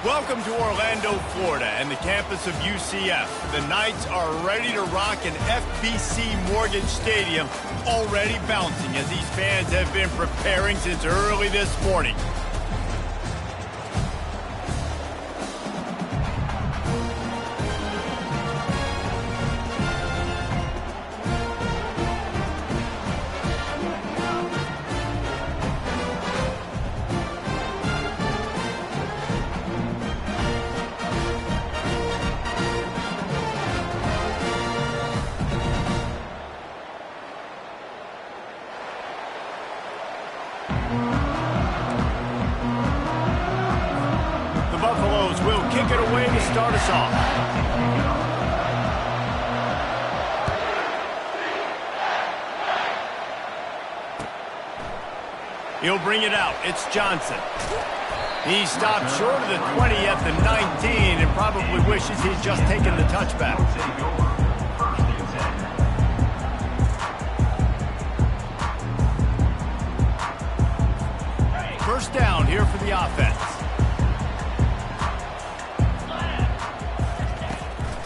Welcome to Orlando, Florida, and the campus of UCF. The Knights are ready to rock an FBC Mortgage Stadium, already bouncing as these fans have been preparing since early this morning. Buffaloes will kick it away to start us off. He'll bring it out. It's Johnson. He stopped short of the 20 at the 19 and probably wishes he'd just taken the touchback. First down here for the offense.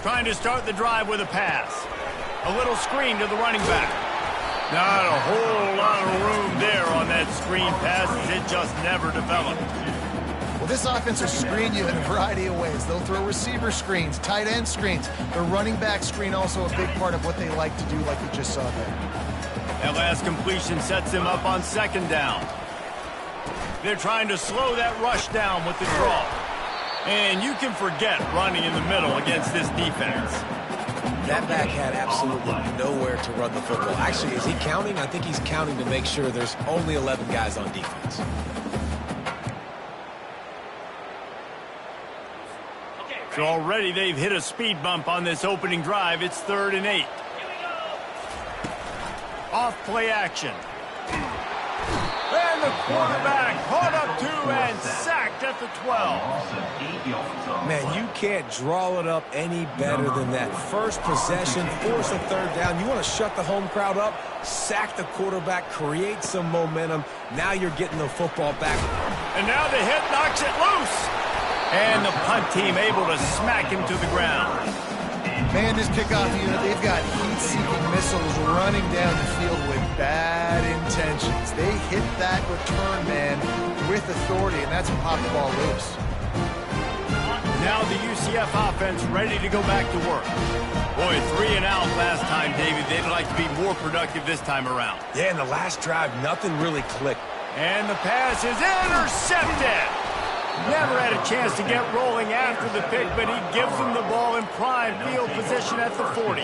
Trying to start the drive with a pass. A little screen to the running back. Not a whole lot of room there on that screen pass as it just never developed. Well, this offense will screen you in a variety of ways. They'll throw receiver screens, tight end screens. The running back screen also a big part of what they like to do, like we just saw there. That last completion sets him up on second down. They're trying to slow that rush down with the draw. And you can forget running in the middle against this defense. That back had absolutely nowhere to run the football. Actually, is he counting? I think he's counting to make sure there's only 11 guys on defense. So already they've hit a speed bump on this opening drive. It's 3rd and 8. Off play action. And the quarterback caught up 2 and sacked at the 12. Man, you can't draw it up any better than that. First possession, force a 3rd down. You want to shut the home crowd up, sack the quarterback, create some momentum. Now you're getting the football back. And now the hit knocks it loose. And the punt team able to smack him to the ground. Man, this kickoff unit, they've got heat-seeking missiles running down the field with bad intentions. They hit that return man with authority, and that's what popped the ball loose. Now the UCF offense ready to go back to work. Boy, 3 and out last time, David. They'd like to be more productive this time around. Yeah, in the last drive, nothing really clicked. And the pass is intercepted. Never had a chance to get rolling after the pick, but he gives them the ball in prime field position at the 40.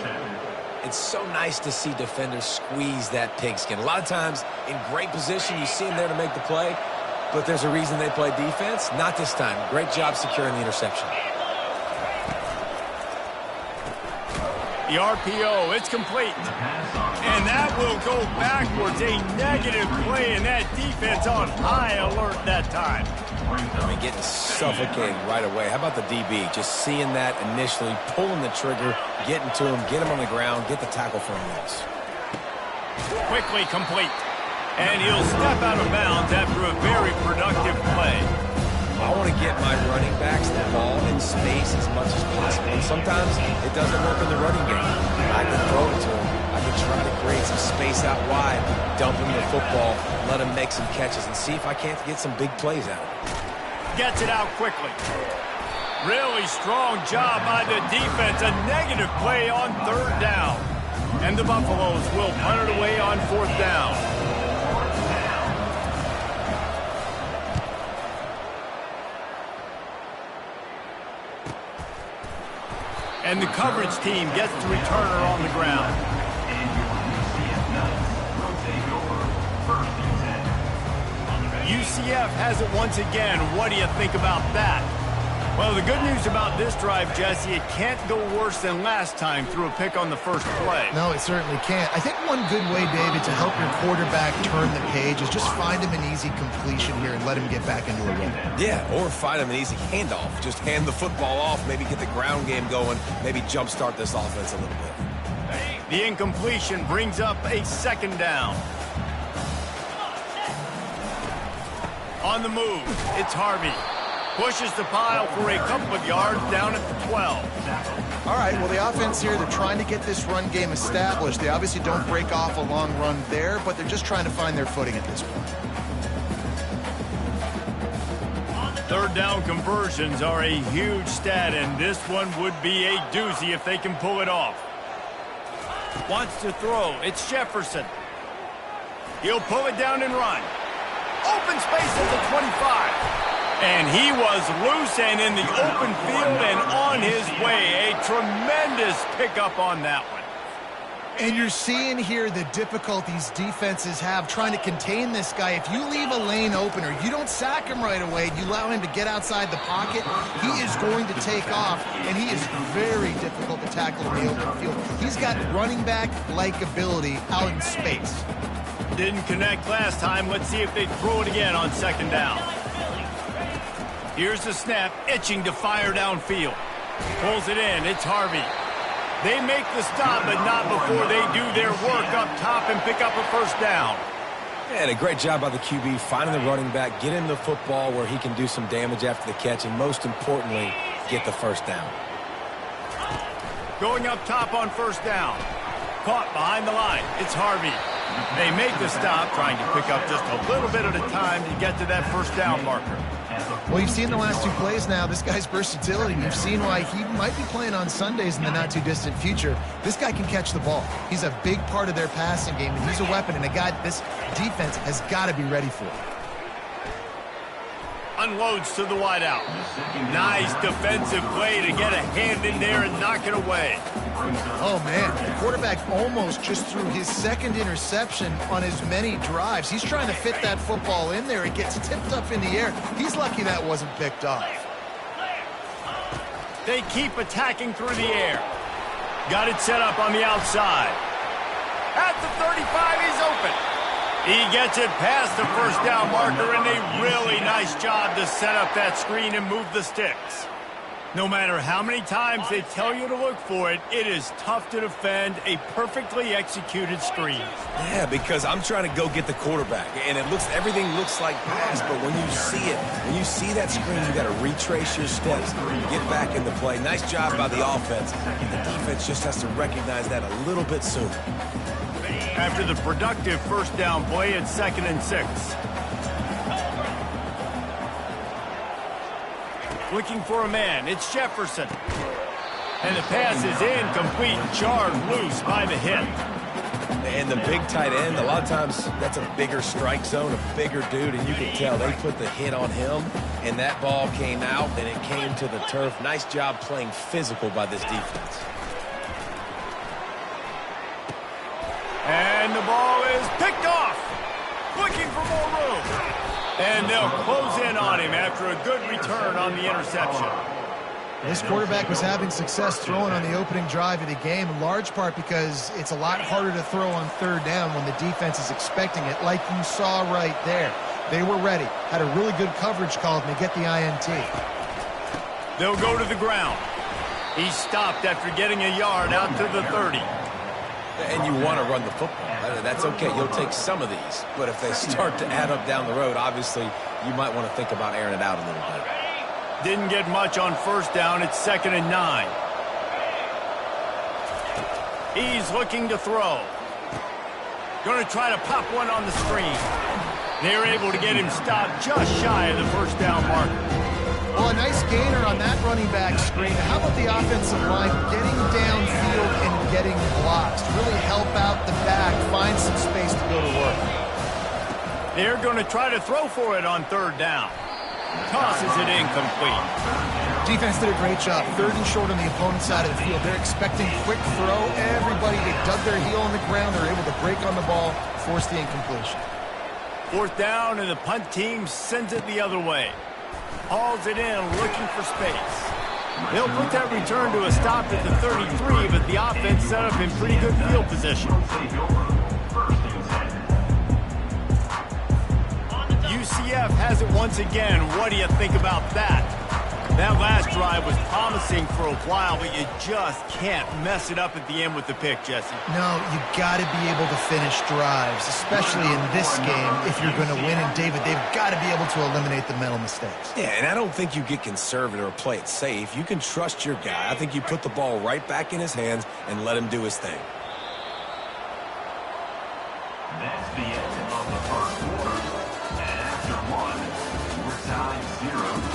It's so nice to see defenders squeeze that pigskin. A lot of times, in great position, you see them there to make the play, but there's a reason they play defense. Not this time. Great job securing the interception. The RPO, it's complete. And that will go backwards. A negative play, and that defense on high alert that time. I mean, getting suffocated right away. How about the DB? Just seeing that initially, pulling the trigger, getting to him, get him on the ground, get the tackle for a loss. Quickly complete. And he'll step out of bounds after a very productive play. I want to get my running backs the ball in space as much as possible. And sometimes it doesn't work in the running game. I can throw it to him. I can try to create some space out wide, dump him the football, let him make some catches, and see if I can't get some big plays out of it. Gets it out quickly. Really strong job by the defense. A negative play on 3rd down. And the Buffaloes will punt it away on 4th down. And the coverage team gets the returner on the ground. UCF has it once again. What do you think about that? Well, the good news about this drive, Jesse, it can't go worse than last time through a pick on the first play. No, it certainly can't. I think one good way, David, to help your quarterback turn the page is just find him an easy completion here and let him get back into a rhythm. Yeah, or find him an easy handoff. Just hand the football off, maybe get the ground game going, maybe jumpstart this offense a little bit. The incompletion brings up a 2nd down. On the move, it's Harvey. Pushes the pile for a couple of yards down at the 12. All right, well, the offense here, they're trying to get this run game established. They obviously don't break off a long run there, but they're just trying to find their footing at this point. Third down conversions are a huge stat, and this one would be a doozy if they can pull it off. Wants to throw. It's Jefferson. He'll pull it down and run. Open space at the 25. And he was loose and in the open field and on his way. A tremendous pickup on that one. And you're seeing here the difficulties defenses have trying to contain this guy. If you leave a lane open or you don't sack him right away, you allow him to get outside the pocket, he is going to take off, and he is very difficult to tackle in the open field. He's got running back-like ability out in space. Didn't connect last time. Let's see if they throw it again on second down. Here's the snap, itching to fire downfield. Pulls it in. It's Harvey. They make the stop, but not before they do their work up top and pick up a first down. And a great job by the QB, finding the running back, getting the football where he can do some damage after the catch, and most importantly, get the first down. Going up top on first down. Caught behind the line. It's Harvey. They make the stop, trying to pick up just a little bit at a time to get to that first down marker. Well, you've seen the last two plays now, this guy's versatility. You've seen why he might be playing on Sundays in the not-too-distant future. This guy can catch the ball. He's a big part of their passing game, and he's a weapon, and a guy this defense has got to be ready for. Unloads to the wideout. Nice defensive play to get a hand in there and knock it away. Oh, man, the quarterback almost just threw his second interception on as many drives. He's trying to fit that football in there. It gets tipped up in the air. He's lucky that wasn't picked off. They keep attacking through the air. Got it set up on the outside. At the 35, he's open. He gets it past the first down marker, and a really nice job to set up that screen and move the sticks. No matter how many times they tell you to look for it, it is tough to defend a perfectly executed screen. Yeah, because I'm trying to go get the quarterback, and everything looks like pass, but when you see it, when you see that screen, you got to retrace your steps, get back in the play. Nice job by the offense. The defense just has to recognize that a little bit sooner. After the productive first down play, it's 2nd and 6. Looking for a man. It's Jefferson. And the pass is incomplete, jarred loose by the hit. And the big tight end, a lot of times that's a bigger strike zone, a bigger dude, and you can tell they put the hit on him, and that ball came out, and it came to the turf. Nice job playing physical by this defense. And the ball is picked off. Looking for more room. And they'll close in on him after a good return on the interception. This quarterback was having success throwing on the opening drive of the game, in large part because it's a lot harder to throw on third down when the defense is expecting it, like you saw right there. They were ready, had a really good coverage call, and they get the INT. They'll go to the ground. He stopped after getting a yard out to the 30. And you want to run the football. That's okay. You'll take some of these. But if they start to add up down the road, obviously, you might want to think about airing it out a little bit. Didn't get much on first down. It's 2nd and 9. He's looking to throw. Going to try to pop one on the screen. They're able to get him stopped just shy of the first down marker. Well, a nice gainer on that running back screen. How about the offensive line getting downfield and getting blocks? Really help out the back, find some space to go to work. They're going to try to throw for it on third down. Tosses it incomplete. Defense did a great job. 3rd and short on the opponent's side of the field. They're expecting quick throw. Everybody, they dug their heel on the ground. They're able to break on the ball, force the incompletion. 4th down, and the punt team sends it the other way. Hauls it in, looking for space. They'll put that return to a stop at the 33, but the offense set up in pretty good field position. UCF has it once again. What do you think about that? That last drive was promising for a while, but you just can't mess it up at the end with the pick, Jesse. No, you got to be able to finish drives, especially in this game. If you're going to win, and David, they've got to be able to eliminate the mental mistakes. Yeah, and I don't think you get conservative or play it safe. You can trust your guy. I think you put the ball right back in his hands and let him do his thing. That's the end of the first quarter. And after one, we're tied 0-0.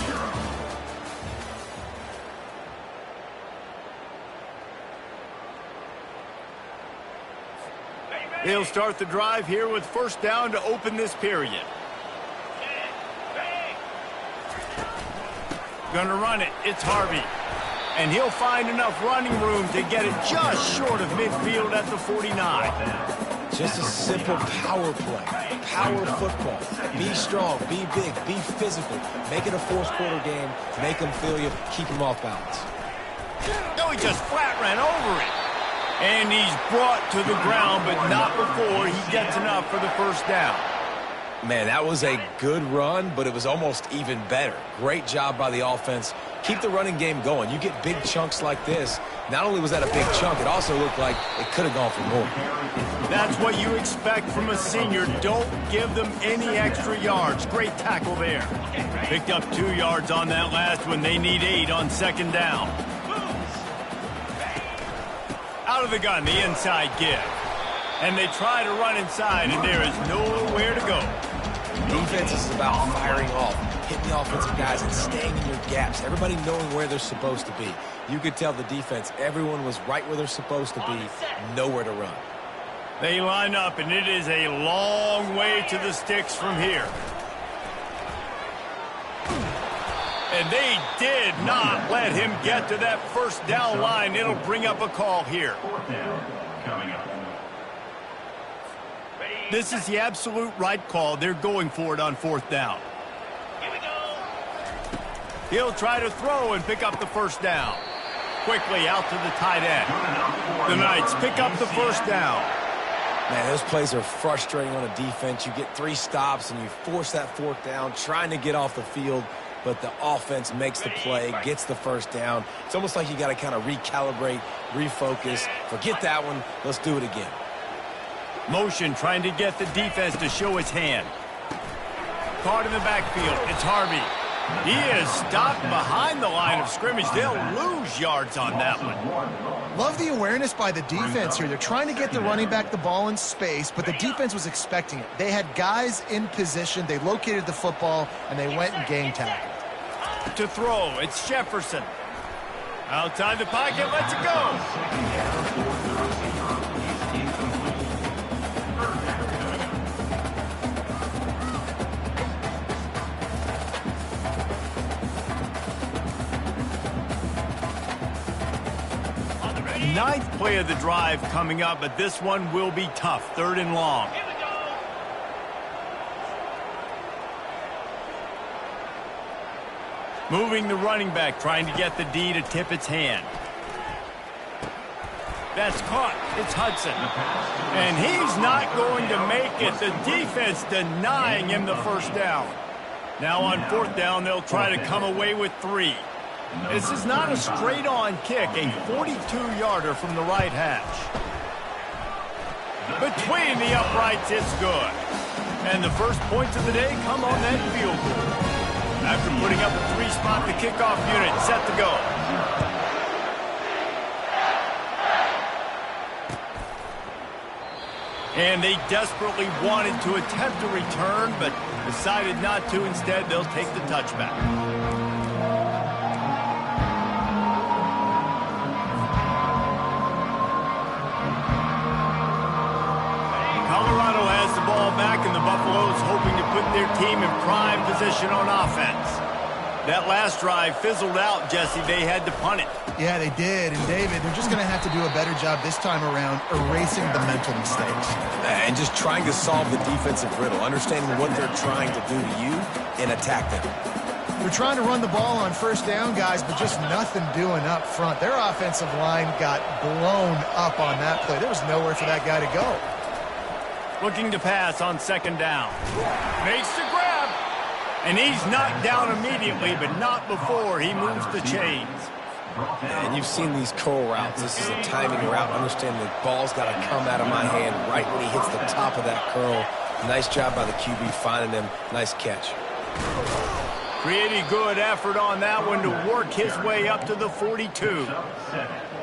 They'll start the drive here with first down to open this period. Gonna run it. It's Harvey. And he'll find enough running room to get it just short of midfield at the 49. Just a simple power play. Power football. Be strong, be big, be physical. Make it a fourth quarter game. Make them feel you. Keep them off balance. No, he just flat ran over it. And he's brought to the ground, but not before he gets enough for the first down. Man, that was a good run, but it was almost even better. Great job by the offense. Keep the running game going. You get big chunks like this. Not only was that a big chunk, it also looked like it could have gone for more. That's what you expect from a senior. Don't give them any extra yards. Great tackle there. Picked up 2 yards on that last one. They need 8 on second down. Out of the gun, the inside give. And they try to run inside, and there is nowhere to go. Defense is about firing off, hitting the offensive guys, and staying in your gaps. Everybody knowing where they're supposed to be. You could tell the defense, everyone was right where they're supposed to be, nowhere to run. They line up, and it is a long way to the sticks from here. And they did not let him get to that first down line. It'll bring up a call here. Fourth down coming up. This is the absolute right call. They're going for it on fourth down. Here we go. He'll try to throw and pick up the first down. Quickly out to the tight end. The Knights pick up the first down. Man, those plays are frustrating on a defense. You get 3 stops and you force that fourth down, trying to get off the field, but the offense makes the play, gets the first down. It's almost like you got to kind of recalibrate, refocus. Forget that one. Let's do it again. Motion trying to get the defense to show his hand. Caught in the backfield. It's Harvey. He is stopped behind the line of scrimmage. They'll lose yards on that one. Love the awareness by the defense here. They're trying to get the running back the ball in space, but the defense was expecting it. They had guys in position. They located the football, and they went and gang tackled. To throw, it's Jefferson. Outside the pocket, let's it go. Ninth play of the drive coming up, but this one will be tough. 3rd and long. Moving the running back, trying to get the D to tip its hand. That's caught. It's Hudson. And he's not going to make it. The defense denying him the first down. Now on 4th down, they'll try to come away with 3. This is not a straight-on kick, a 42-yarder from the right hash. Between the uprights, it's good. And the first points of the day come on that field goal. After putting up a 3-spot, the kickoff unit set to go. And they desperately wanted to attempt a return, but decided not to. Instead, they'll take the touchback. Colorado has the ball back, and the Buffaloes hoping to put their team in prime position on offense. That last drive fizzled out, Jesse. They had to punt it. Yeah, they did. And, David, they're just going to have to do a better job this time around erasing the mental mistakes. And just trying to solve the defensive riddle, understanding what they're trying to do to you and attack them. They're trying to run the ball on first down, guys, but just nothing doing up front. Their offensive line got blown up on that play. There was nowhere for that guy to go. Looking to pass on 2nd down. Makes the grab. And he's knocked down immediately, but not before he moves the chains. And you've seen these curl routes. This is a timing route. Understand the ball's got to come out of my hand right when he hits the top of that curl. Nice job by the QB finding him. Nice catch. Pretty good effort on that one to work his way up to the 42.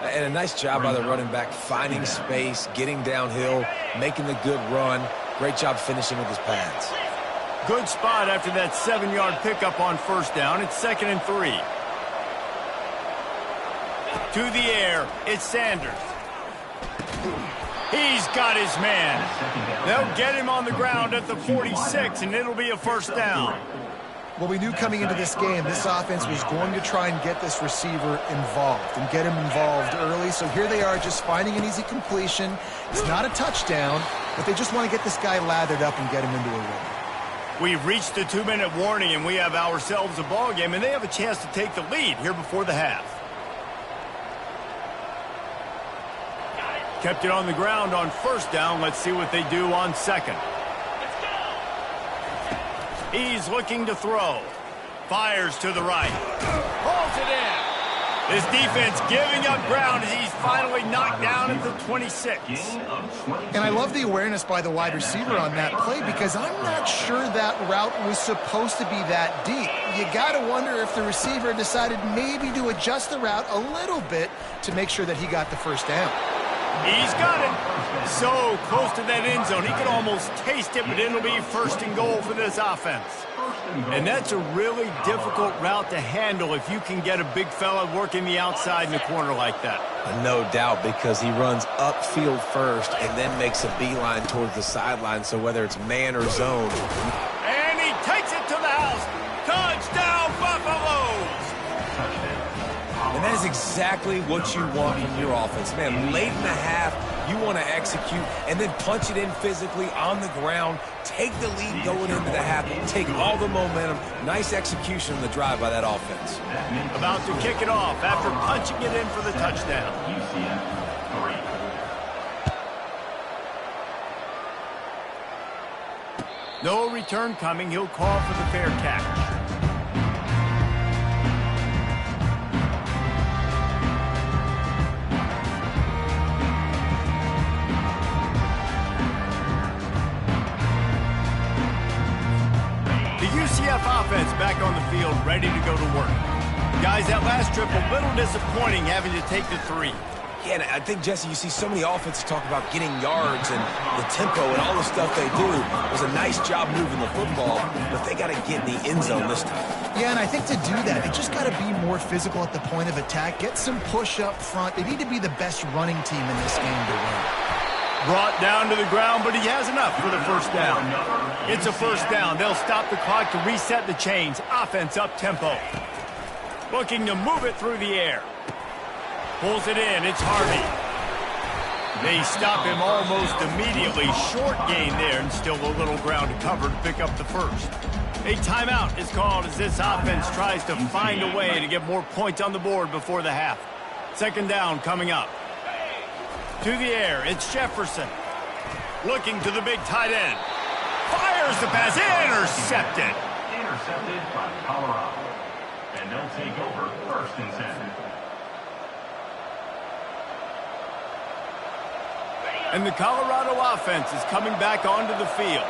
And a nice job by the running back finding space, getting downhill, making the good run. Great job finishing with his pads. Good spot after that 7-yard pickup on first down. It's 2nd and 3. To the air, it's Sanders. He's got his man. They'll get him on the ground at the 46, and it'll be a first down. Well, we knew coming into this game, this offense was going to try and get this receiver involved and get him involved early. So here they are just finding an easy completion. It's not a touchdown, but they just want to get this guy lathered up and get him into a rhythm. We've reached the 2-minute warning, and we have ourselves a ball game, and they have a chance to take the lead here before the half. Kept it on the ground on first down. Let's see what they do on second. He's looking to throw. Fires to the right. Pulls it in. This defense giving up ground as he's finally knocked down at the 26. And I love the awareness by the wide receiver on that play because I'm not sure that route was supposed to be that deep. You got to wonder if the receiver decided maybe to adjust the route a little bit to make sure that he got the first down. He's got it. So close to that end zone. He could almost taste it, but it'll be 1st and goal for this offense. And that's a really difficult route to handle if you can get a big fella working the outside in the corner like that. No doubt, because he runs upfield first and then makes a beeline towards the sideline. So whether it's man or zone. And he takes it to the house. Touchdown, Buffaloes! And that is exactly what you want from your offense. Man, late in the half, you want to execute and then punch it in physically on the ground, take the lead going into the half, take all the momentum. Nice execution on the drive by that offense. About to kick it off after punching it in for the touchdown. No return coming. He'll call for the fair catch. UCF offense back on the field, ready to go to work. Guys, that last trip a little disappointing having to take the 3. Yeah, and I think, Jesse, you see so many offenses talk about getting yards and the tempo and all the stuff they do. It was a nice job moving the football, but they got to get in the end zone this time. Yeah, and I think to do that, they just got to be more physical at the point of attack, get some push up front. They need to be the best running team in this game to win. Brought down to the ground, but he has enough for the first down. It's a first down. They'll stop the clock to reset the chains. Offense up tempo. Looking to move it through the air. Pulls it in. It's Harvey. They stop him almost immediately. Short gain there and still a little ground to cover to pick up the first. A timeout is called as this offense tries to find a way to get more points on the board before the half. 2nd down coming up. To the air, it's Jefferson. Looking to the big tight end. Fires the pass, intercepted. Intercepted by Colorado. And they'll take over 1st and 10. And the Colorado offense is coming back onto the field.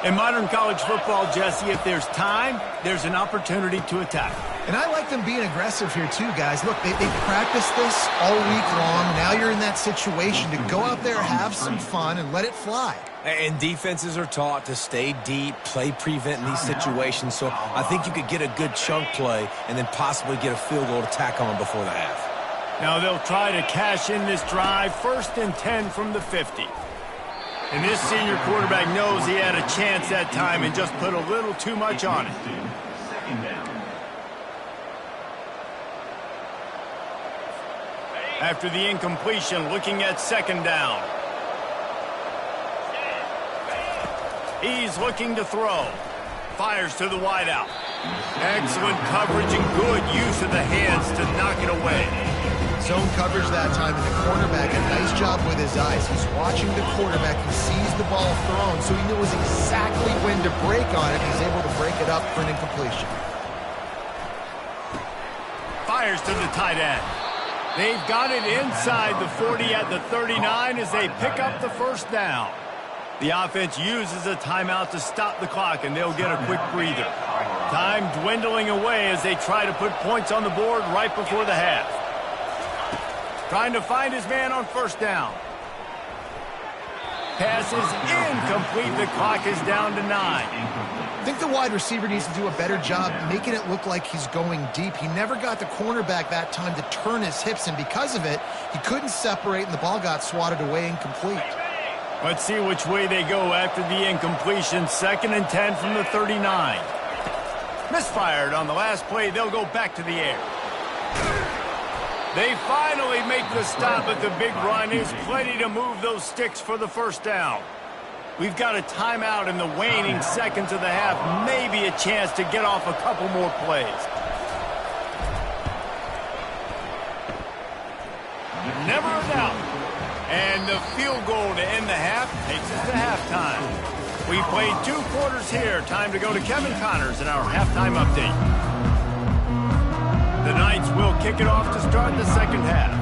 In modern college football, Jesse, if there's time, there's an opportunity to attack. And I like them being aggressive here too, guys. Look, they practiced this all week long. Now you're in that situation to go out there, have some fun, and let it fly. And defenses are taught to stay deep, play prevent in these situations. So I think you could get a good chunk play and then possibly get a field goal to tack on before the half. Now they'll try to cash in this drive. 1st and 10 from the 50. And this senior quarterback knows he had a chance that time and just put a little too much on it. 2nd down. After the incompletion, looking at 2nd down. He's looking to throw. Fires to the wideout. Excellent coverage and good use of the hands to knock it away. zone coverage that time, and the cornerback, a nice job with his eyes. He's watching the quarterback. He sees the ball thrown, so he knows exactly when to break on it. He's able to break it up for an incompletion. Fires to the tight end. They've got it inside the 40 at the 39 as they pick up the first down. The offense uses a timeout to stop the clock, and they'll get a quick breather. Time dwindling away as they try to put points on the board right before the half. Trying to find his man on first down. Pass is incomplete. The clock is down to 9. I think the wide receiver needs to do a better job making it look like he's going deep. He never got the cornerback that time to turn his hips, and because of it, he couldn't separate, and the ball got swatted away incomplete. Let's see which way they go after the incompletion. 2nd and 10 from the 39. Misfired on the last play. They'll go back to the air. They finally make the stop, but the big run is plenty to move those sticks for the first down. We've got a timeout in the waning seconds of the half. Maybe a chance to get off a couple more plays. Never a doubt. And the field goal to end the half takes us to halftime. We played 2 quarters here. Time to go to Kevin Connors in our halftime update. The Knights will kick it off to start the second half.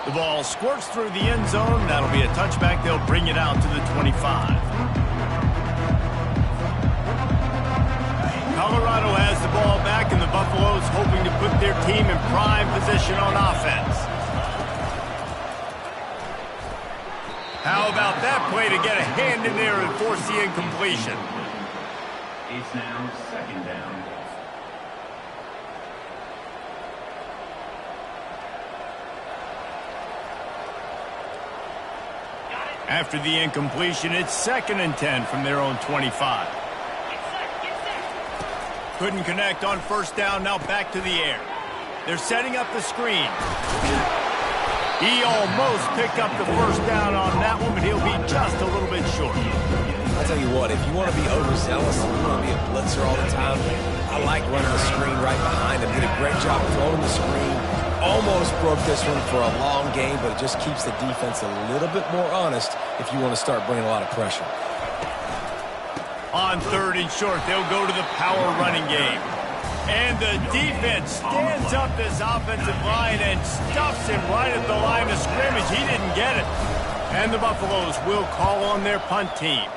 The ball squirts through the end zone. That'll be a touchback. They'll bring it out to the 25. Colorado has the ball back, and the Buffaloes hoping to put their team in prime position on offense. How about that play to get a hand in there and force the incompletion? It's now 2nd down. After the incompletion, it's 2nd and 10 from their own 25. Couldn't connect on first down, now back to the air. They're setting up the screen. He almost picked up the first down on that one, but he'll be just a little bit short. I'll tell you what, if you want to be overzealous and you want to be a blitzer all the time, I like running the screen right behind him. Did a great job throwing the screen. Almost broke this one for a long game, but it just keeps the defense a little bit more honest if you want to start bringing a lot of pressure. On 3rd and short, they'll go to the power running game. And the defense stands up this offensive line and stuffs him right at the line of scrimmage. He didn't get it. And the Buffaloes will call on their punt team.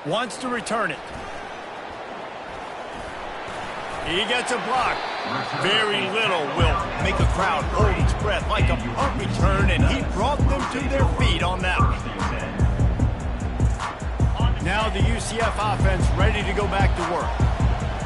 Wants to return it. He gets a block. Very little will make a crowd hold its breath like a punt return, and he brought them to their feet on that one. Now the UCF offense ready to go back to work.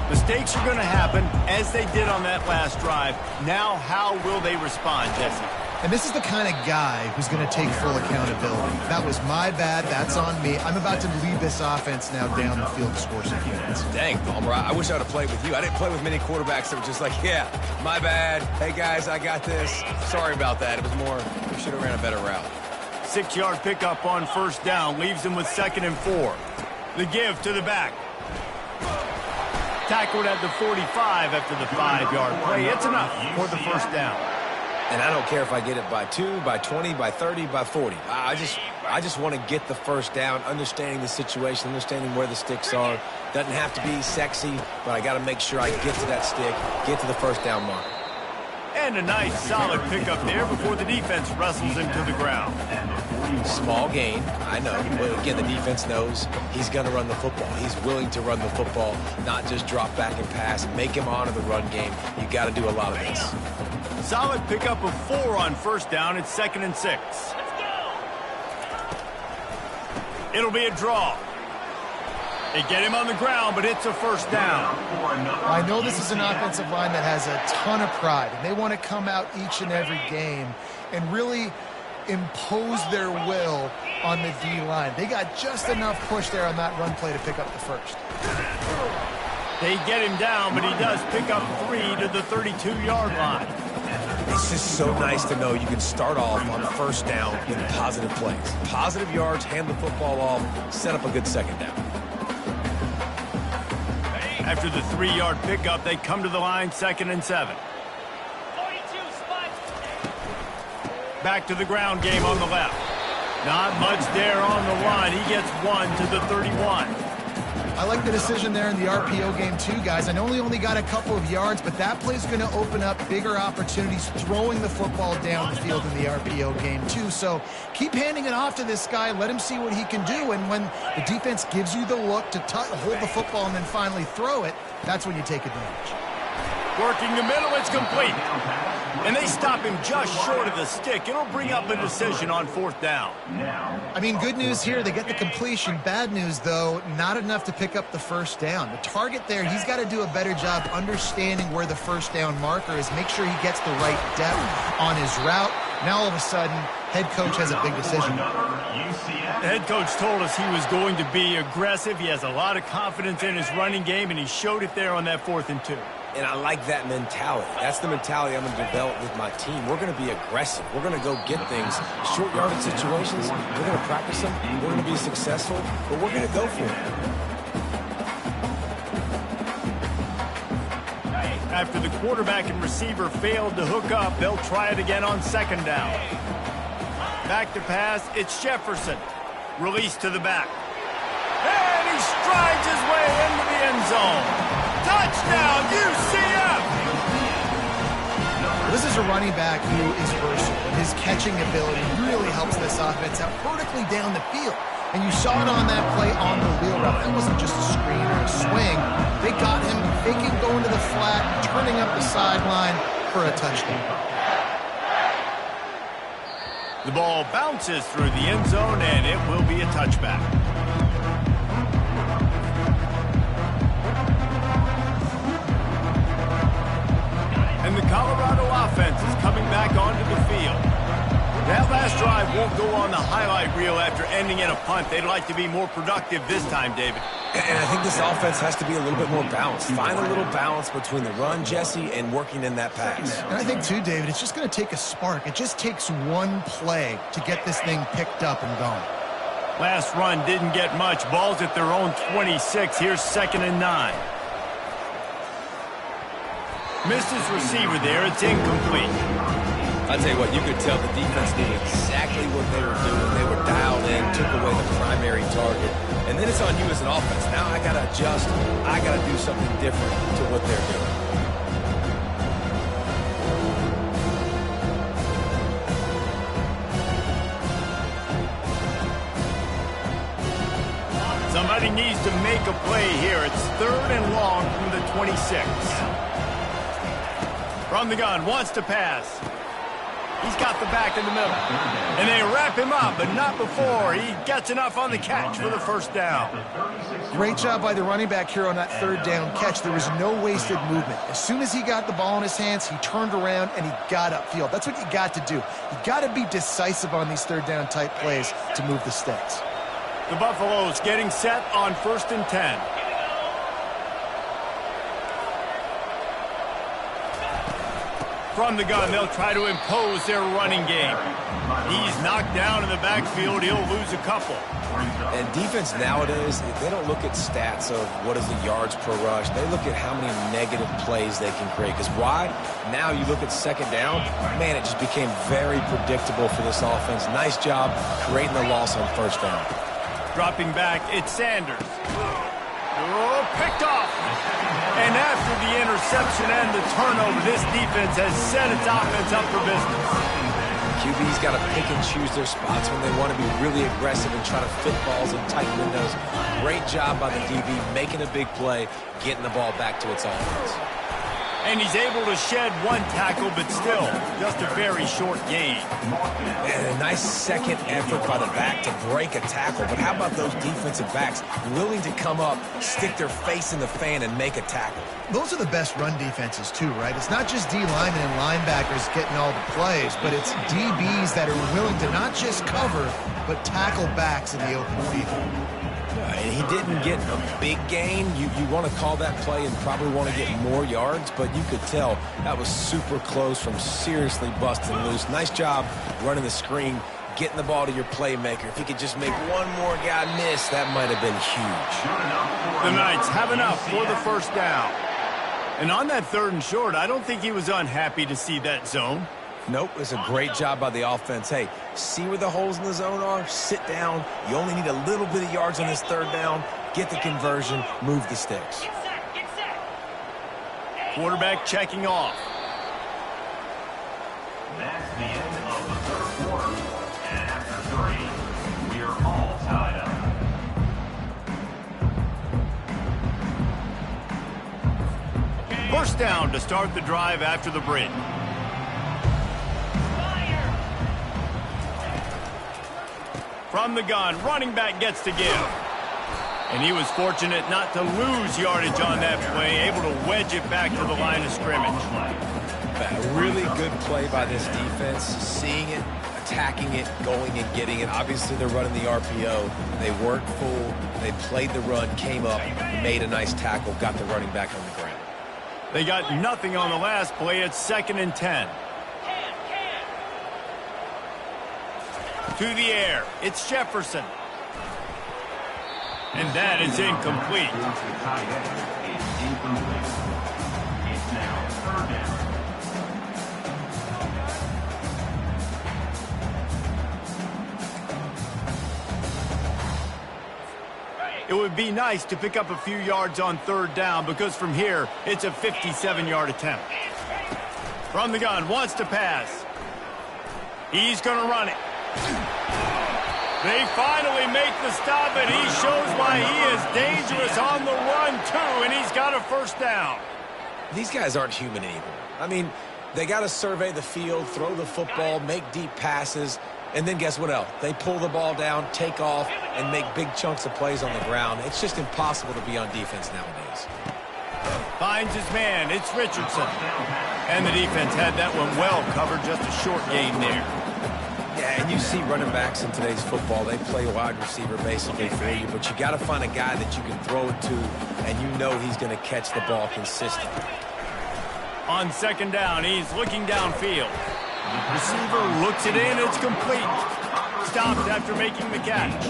Mistakes are going to happen, as they did on that last drive. Now how will they respond, Jesse? And this is the kind of guy who's going to take full accountability. That was my bad. That's on me. I'm about to lead this offense now down the field to score some points. Dang, Palmer, I wish I would have played with you. I didn't play with many quarterbacks that were just like, yeah, my bad. Hey, guys, I got this. Sorry about that. It was more, we should have ran a better route. 6-yard pickup on first down leaves them with 2nd and 4. The give to the back. Tackled at the 45 after the 5-yard play. It's enough for the first down. And I don't care if I get it by 2, by 20, by 30, by 40. I just want to get the first down, understanding the situation, understanding where the sticks are. Doesn't have to be sexy, but I got to make sure I get to that stick, get to the first down mark. And a nice solid pickup there before the defense wrestles him to the ground. Small gain, I know. But again, the defense knows he's going to run the football. He's willing to run the football, not just drop back and pass, make him honor the run game. You got to do a lot of this. Solid pickup of 4 on first down. It's 2nd and 6. It'll be a draw. They get him on the ground, but it's a first down. I know this is an offensive line that has a ton of pride, and they want to come out each and every game and really impose their will on the D-line. They got just enough push there on that run play to pick up the first. They get him down, but he does pick up 3 to the 32-yard line. It's just so nice to know you can start off on the first down in positive plays. Positive yards, hand the football off, set up a good second down. After the 3-yard pickup, they come to the line, 2nd and 7. Back to the ground game on the left. Not much there on the line. He gets 1 to the 31. I like the decision there in the RPO game too, guys. I know he only got a couple of yards, but that play's going to open up bigger opportunities throwing the football down the field in the RPO game too. So keep handing it off to this guy. Let him see what he can do. And when the defense gives you the look to hold the football and then finally throw it, that's when you take advantage. Working the middle, it's complete. And they stop him just short of the stick. It'll bring up a decision on 4th down. I mean, good news here, they get the completion. Bad news, though, not enough to pick up the first down. The target there, he's got to do a better job understanding where the first down marker is, make sure he gets the right depth on his route. Now, all of a sudden, head coach has a big decision. The head coach told us he was going to be aggressive. He has a lot of confidence in his running game, and he showed it there on that 4th and 2. And I like that mentality. That's the mentality I'm going to develop with my team. We're going to be aggressive. We're going to go get things. Short yardage situations, we're going to practice them. We're going to be successful, but we're going to go for it. After the quarterback and receiver failed to hook up, they'll try it again on 2nd down. Back to pass, it's Jefferson. Release to the back. And he strides his way into the end zone. Touchdown, UCF! This is a running back who is versatile. His catching ability really helps this offense out vertically down the field. And you saw it on that play on the wheel route. That wasn't just a screen or a swing. They got him faking going to the flat, turning up the sideline for a touchdown. The ball bounces through the end zone, and it will be a touchback. And the Colorado offense is coming back onto the field. That last drive won't go on the highlight reel after ending in a punt. They'd like to be more productive this time, David. And I think this offense has to be a little bit more balanced. Find a little balance between the run, Jesse, and working in that pass. And I think, too, David, it's just going to take a spark. It just takes one play to get this thing picked up and going. Last run didn't get much. Ball's at their own 26. Here's 2nd and 9. Missed his receiver there. It's incomplete. I'll tell you what, you could tell the defense knew exactly what they were doing. They were dialed in, took away the primary target. And then it's on you as an offense. Now I got to adjust. I got to do something different to what they're doing. Somebody needs to make a play here. It's 3rd and long from the 26. From the gun, wants to pass. He's got the back in the middle. And they wrap him up, but not before he gets enough on the catch for the first down. Great job by the running back here on that 3rd down catch. There was no wasted movement. As soon as he got the ball in his hands, he turned around and he got upfield. That's what you got to do. You got to be decisive on these 3rd down type plays to move the sticks. The Buffaloes getting set on 1st and 10. From the gun, they'll try to impose their running game. He's knocked down in the backfield. He'll lose a couple. And defense nowadays, they don't look at stats of what is the yards per rush. They look at how many negative plays they can create. Because why? Now you look at 2nd down, man, it just became very predictable for this offense. Nice job creating the loss on 1st down. Dropping back, it's Sanders. Oh, picked off. And after the interception and the turnover, this defense has set its offense up for business. QB's got to pick and choose their spots when they want to be really aggressive and try to fit balls in tight windows. Great job by the DB making a big play, getting the ball back to its offense. And he's able to shed one tackle, but still, just a very short gain. And a nice second effort by the back to break a tackle. But how about those defensive backs willing to come up, stick their face in the fan, and make a tackle? Those are the best run defenses, too, right? It's not just D linemen and linebackers getting all the plays, but it's DBs that are willing to not just cover, but tackle backs in the open field. And He didn't get a big gain. You want to call that play and probably want to get more yards, but you could tell that was super close from seriously busting loose. Nice job running the screen, getting the ball to your playmaker. If he could just make one more guy miss, that might have been huge. The Knights have enough for the first down. And on that 3rd and short, I don't think he was unhappy to see that zone. Nope, it's a great job by the offense. Hey, see where the holes in the zone are? Sit down. You only need a little bit of yards on this 3rd down. Get the conversion. Move the sticks. Quarterback checking off. That's the end of the 3rd quarter. And after 3, we are all tied up. First down to start the drive after the break. From the gun, running back gets to give. And he was fortunate not to lose yardage on that play, able to wedge it back to the line of scrimmage. A really good play by this defense, seeing it, attacking it, going and getting it. Obviously, they're running the RPO. They weren't full. They played the run, came up, made a nice tackle, got the running back on the ground. They got nothing on the last play. It's 2nd and 10. To the air, it's Jefferson. And that is incomplete. It's now 3rd down. It would be nice to pick up a few yards on 3rd down because from here, it's a 57-yard attempt. From the gun, wants to pass. He's going to run it. They finally make the stop, and he shows why he is dangerous on the run, too, and he's got a first down. These guys aren't human anymore. I mean, they got to survey the field, throw the football, make deep passes, and then guess what else? They pull the ball down, take off, and make big chunks of plays on the ground. It's just impossible to be on defense nowadays. Finds his man. It's Richardson. And the defense had that one well covered, just a short gain there. Yeah, and you see running backs in today's football, they play wide receiver basically for you, but you got to find a guy that you can throw it to, and you know he's going to catch the ball consistently. On 2nd down, he's looking downfield. Receiver looks it in, it's complete. Stopped after making the catch.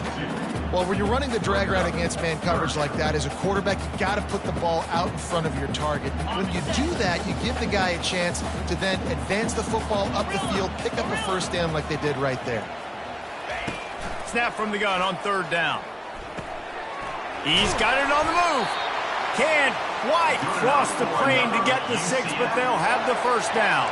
Well, when you're running the drag route against man coverage like that, as a quarterback, you got to put the ball out in front of your target. When you do that, you give the guy a chance to then advance the football up the field, pick up a first down like they did right there. Snap from the gun on 3rd down. He's got it on the move. Can't quite cross the plane to get the 6, but they'll have the first down.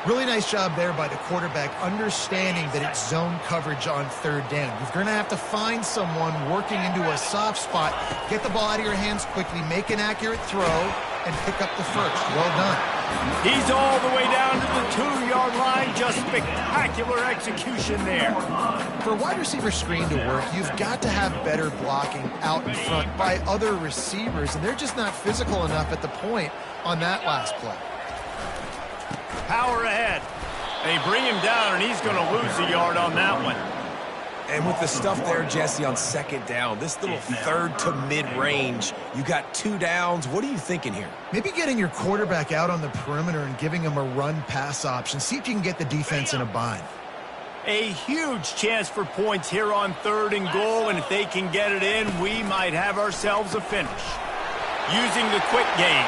Really nice job there by the quarterback, understanding that it's zone coverage on 3rd down. You're going to have to find someone working into a soft spot, get the ball out of your hands quickly, make an accurate throw, and pick up the first. Well done. He's all the way down to the 2-yard line. Just spectacular execution there. For a wide receiver screen to work, you've got to have better blocking out in front by other receivers, and they're just not physical enough at the point on that last play. Power ahead. They bring him down, and he's going to lose a yard on that one. And with the stuff there, Jesse, on 2nd down, this little 3rd to mid-range, you got 2 downs. What are you thinking here? Maybe getting your quarterback out on the perimeter and giving him a run-pass option. See if you can get the defense in a bind. A huge chance for points here on 3rd and goal, and if they can get it in, we might have ourselves a finish. Using the quick game.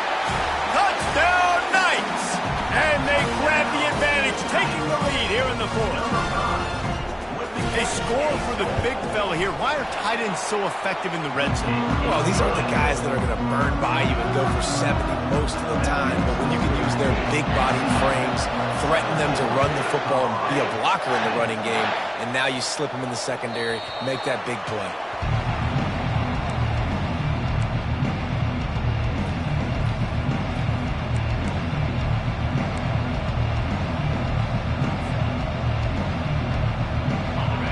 Touchdown, Knights! And they grab the advantage, taking the lead here in the 4th. They score for the big fella here. Why are tight ends so effective in the red zone? Well, these aren't the guys that are going to burn by you and go for 70 most of the time. But when you can use their big-bodied frames, threaten them to run the football and be a blocker in the running game, and now you slip them in the secondary, make that big play.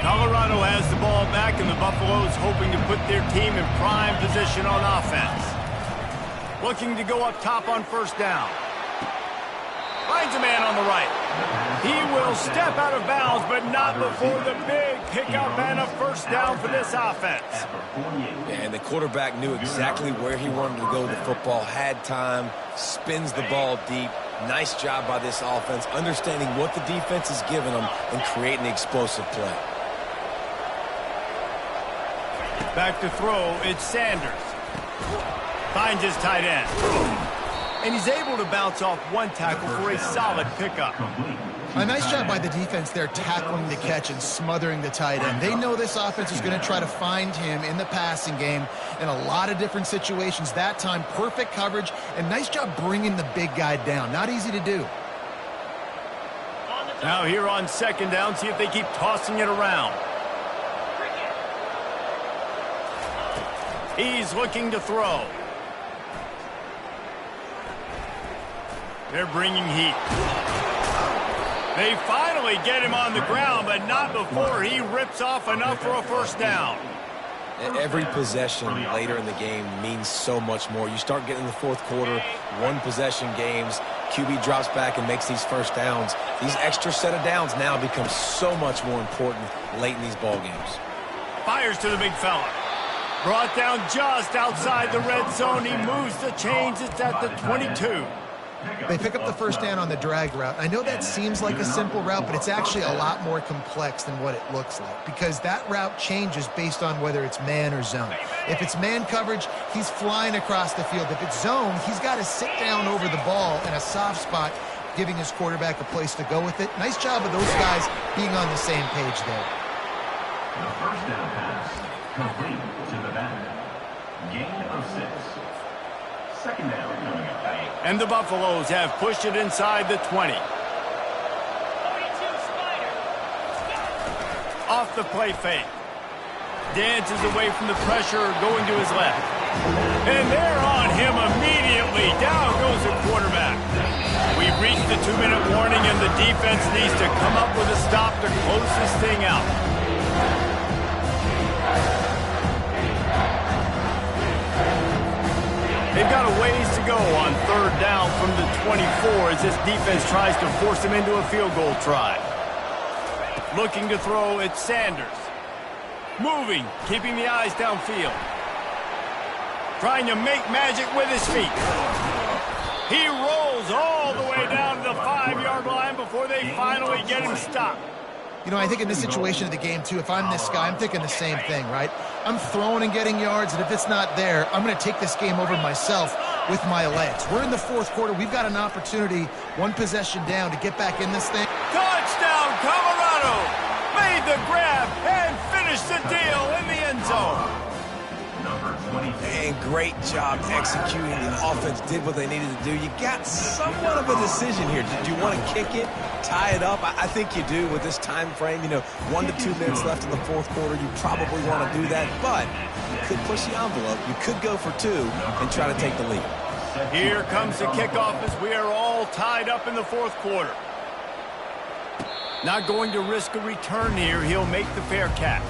Colorado has the ball back, and the Buffaloes hoping to put their team in prime position on offense. Looking to go up top on 1st down. Finds a man on the right. He will step out of bounds, but not before the big pickup and a first down for this offense. And the quarterback knew exactly where he wanted to go with the football, had time, spins the ball deep. Nice job by this offense, understanding what the defense is giving them and creating the explosive play. Back to throw, it's Sanders. Finds his tight end. And he's able to bounce off one tackle for a solid pickup. A nice job by the defense there tackling the catch and smothering the tight end. They know this offense is going to try to find him in the passing game in a lot of different situations. That time, perfect coverage, and nice job bringing the big guy down. Not easy to do. Now here on second down, see if they keep tossing it around. He's looking to throw. They're bringing heat. They finally get him on the ground, but not before he rips off enough for a first down. Every possession later in the game means so much more. You start getting in the fourth quarter, one possession games, QB drops back and makes these first downs. These extra set of downs now become so much more important late in these ball games. Fires to the big fella. Brought down just outside the red zone. He moves the chains. It's at the 22. They pick up the first down on the drag route. I know that seems like a simple route, but it's actually a lot more complex than what it looks like because that route changes based on whether it's man or zone. If it's man coverage, he's flying across the field. If it's zone, he's got to sit down over the ball in a soft spot, giving his quarterback a place to go with it. Nice job of those guys being on the same page there. The first down pass complete to the back. Gain of 6. Second down coming up. And the Buffaloes have pushed it inside the 20. Off the play fake. Dances away from the pressure, going to his left. And they're on him immediately. Down goes the quarterback. We've reached the 2-minute warning, and the defense needs to come up with a stop to close this thing out. They've got a ways to go on third down from the 24 as this defense tries to force him into a field goal try. Looking to throw, it's Sanders. Moving, keeping the eyes downfield. Trying to make magic with his feet. He rolls all the way down to the 5-yard line before they finally get him stopped. You know, I think in this situation of the game, too, if I'm this guy, I'm thinking the same thing, right? I'm throwing and getting yards, and if it's not there, I'm going to take this game over myself with my legs. We're in the fourth quarter. We've got an opportunity, one possession down, to get back in this thing. Touchdown, Colorado! Made the grab and finished the deal in the end zone. And great job executing. The offense did what they needed to do. You got somewhat of a decision here. Did you want to kick it, tie it up? I think you do with this time frame. You know, 1 to 2 minutes left in the fourth quarter. You probably want to do that, but you could push the envelope. You could go for 2 and try to take the lead. Here comes the kickoff as we are all tied up in the fourth quarter. Not going to risk a return here. He'll make the fair catch.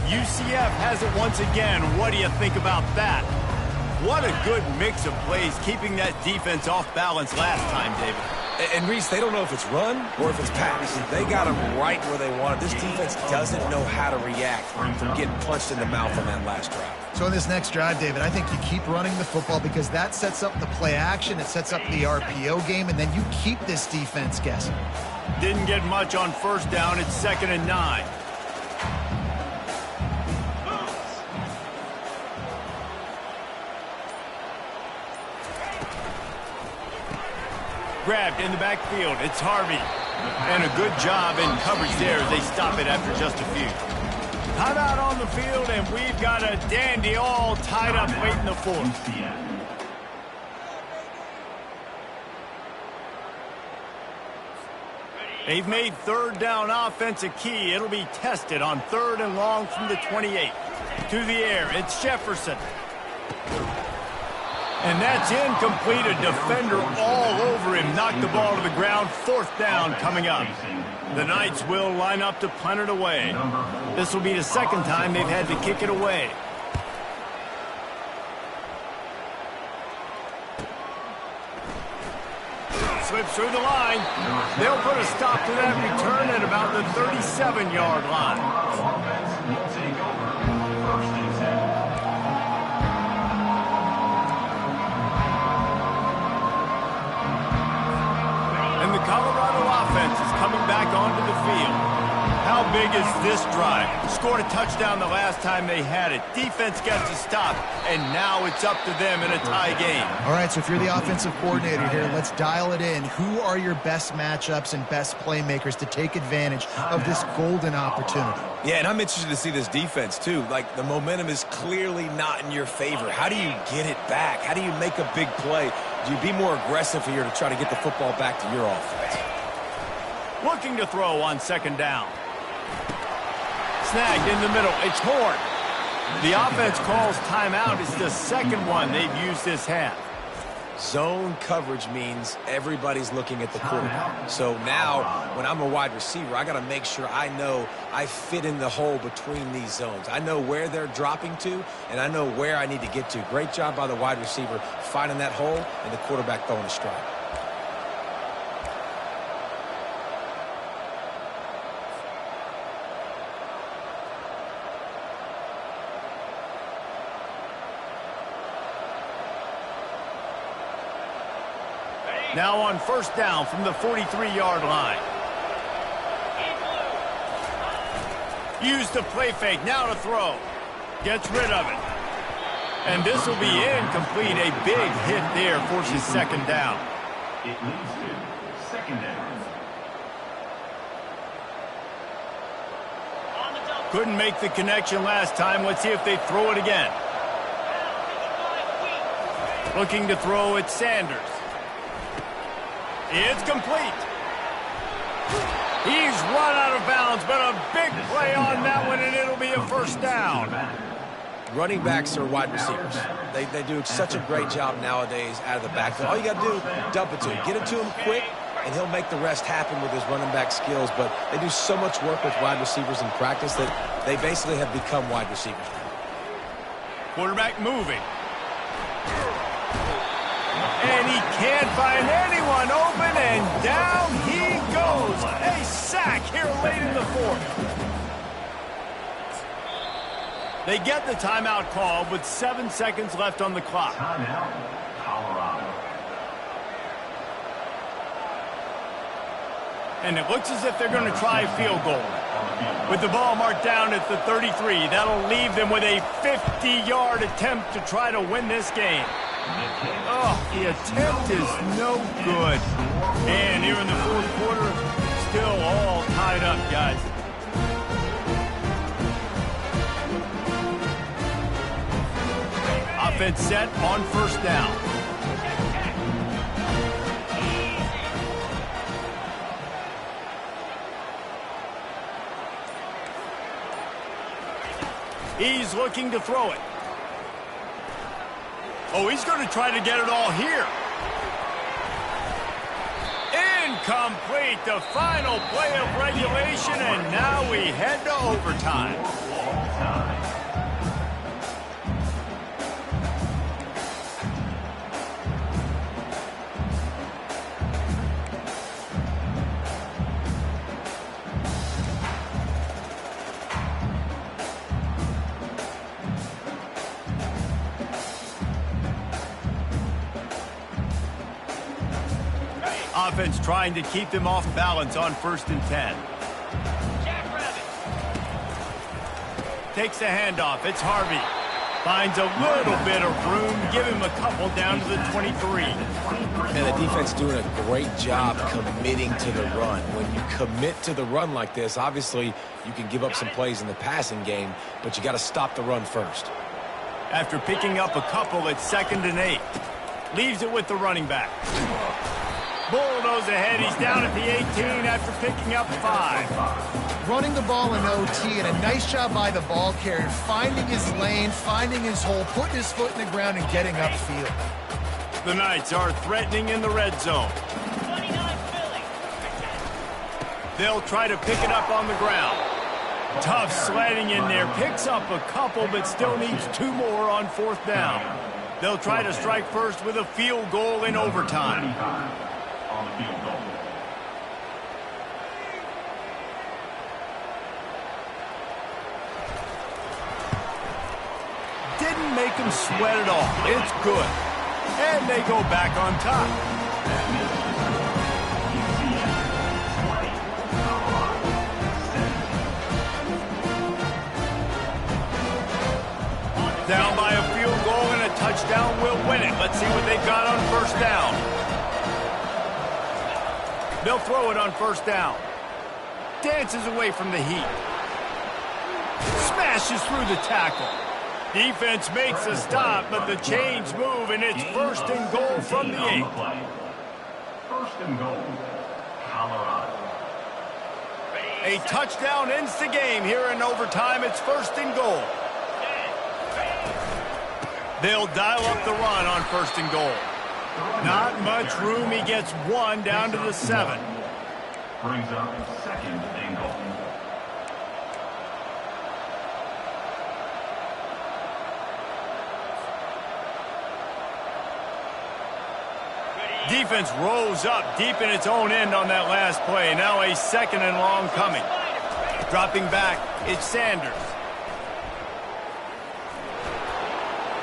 UCF has it once again. What do you think about that? What a good mix of plays, keeping that defense off balance last time, David. And Reese, they don't know if it's run or if it's pass. They got them right where they want it. This defense doesn't know how to react from getting punched in the mouth on that last drive. So in this next drive, David, I think you keep running the football because that sets up the play action, it sets up the RPO game, and then you keep this defense guessing. Didn't get much on first down. It's 2nd and 9. Grabbed in the backfield. It's Harvey. And a good job in coverage there as they stop it after just a few. Timeout on the field, and we've got a dandy all tied up late in the fourth. They've made third down offense a key. It'll be tested on 3rd and long from the 28. To the air, it's Jefferson. And that's incomplete. A defender all over him. Knocked the ball to the ground. 4th down coming up. The Knights will line up to punt it away. This will be the 2nd time they've had to kick it away. slips through the line. They'll put a stop to that return at about the 37-yard line. Offense will take over. First and 10. And the Colorado offense is coming back onto the field. How big is this drive? Scored a touchdown the last time they had it. Defense gets a stop, and now it's up to them in a tie game. All right, so if you're the offensive coordinator here, let's dial it in. Who are your best matchups and best playmakers to take advantage of this golden opportunity? Yeah, and I'm interested to see this defense, too. Like, the momentum is clearly not in your favor. How do you get it back? How do you make a big play? Do you be more aggressive here to try to get the football back to your offense? Looking to throw on second down. Snagged in the middle. It's Horn. The offense calls timeout. It's the second one they've used this half. Zone coverage means everybody's looking at the quarterback. So now, when I'm a wide receiver, I got to make sure I know I fit in the hole between these zones. I know where they're dropping to, and I know where I need to get to. Great job by the wide receiver finding that hole and the quarterback throwing a strike. Now on first down from the 43-yard line. Use the play fake. Now to throw. Gets rid of it. And this will be incomplete. A big hit there forces second down. It leads to second down. Couldn't make the connection last time. Let's see if they throw it again. Looking to throw at Sanders. It's complete. He's run out of bounds, but a big play on that one, and it'll be a first down. Running backs are wide receivers. They do such a great job nowadays out of the backfield. All you got to do, dump it to him. Get it to him quick, and he'll make the rest happen with his running back skills. But they do so much work with wide receivers in practice that they basically have become wide receivers. Quarterback moving. And he can't find anyone open, and down he goes. A sack here late in the fourth. They get the timeout call with 7 seconds left on the clock. Timeout, Colorado. And it looks as if they're going to try a field goal. With the ball marked down at the 33, that'll leave them with a 50-yard attempt to try to win this game. Oh, the attempt is no good. And here in the fourth quarter, still all tied up, guys. Offense set on first down. He's looking to throw it. Oh, he's going to try to get it all here. Incomplete, the final play of regulation, and now we head to overtime. Offense trying to keep them off balance on 1st and 10. Takes the handoff. It's Harvey. Finds a little bit of room. Give him a couple down to the 23. And the defense doing a great job committing to the run. When you commit to the run like this, obviously you can give up some plays in the passing game, but you got to stop the run first. After picking up a couple at 2nd and 8. Leaves it with the running back. Bulldoze ahead. He's down at the 18 after picking up 5. Running the ball in OT, and a nice job by the ball carrier, finding his lane, finding his hole, putting his foot in the ground, and getting upfield. The Knights are threatening in the red zone. They'll try to pick it up on the ground. Tough sledding in there. Picks up a couple, but still needs 2 more on 4th down. They'll try to strike first with a field goal in overtime. On the field didn't make him sweat at all. It's good. And they go back on top. Down by a field goal and a touchdown will win it. Let's see what they've got on first down. They'll throw it on first down. Dances away from the heat. Smashes through the tackle. Defense makes a stop, but the chains move, and it's first and goal from the 8. First and goal, Colorado. A touchdown ends the game here in overtime. It's first and goal. They'll dial up the run on first and goal. Not much room. He gets one down to the 7. Brings up second and goal. Defense rose up deep in its own end on that last play. Now a second and long coming. Dropping back, it's Sanders.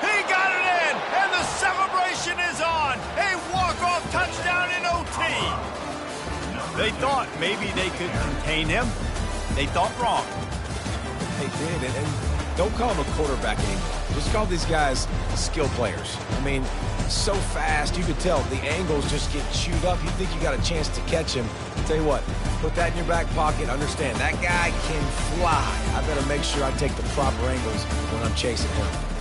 He got it in, and the celebration is on. A walk-off touchdown in OT. They thought maybe they could contain him. They thought wrong. They did, and don't call them a quarterback anymore. Just call these guys skill players. I mean, so fast, you could tell the angles just get chewed up. You think you got a chance to catch him. I'll tell you what, put that in your back pocket. Understand, that guy can fly. I better make sure I take the proper angles when I'm chasing him.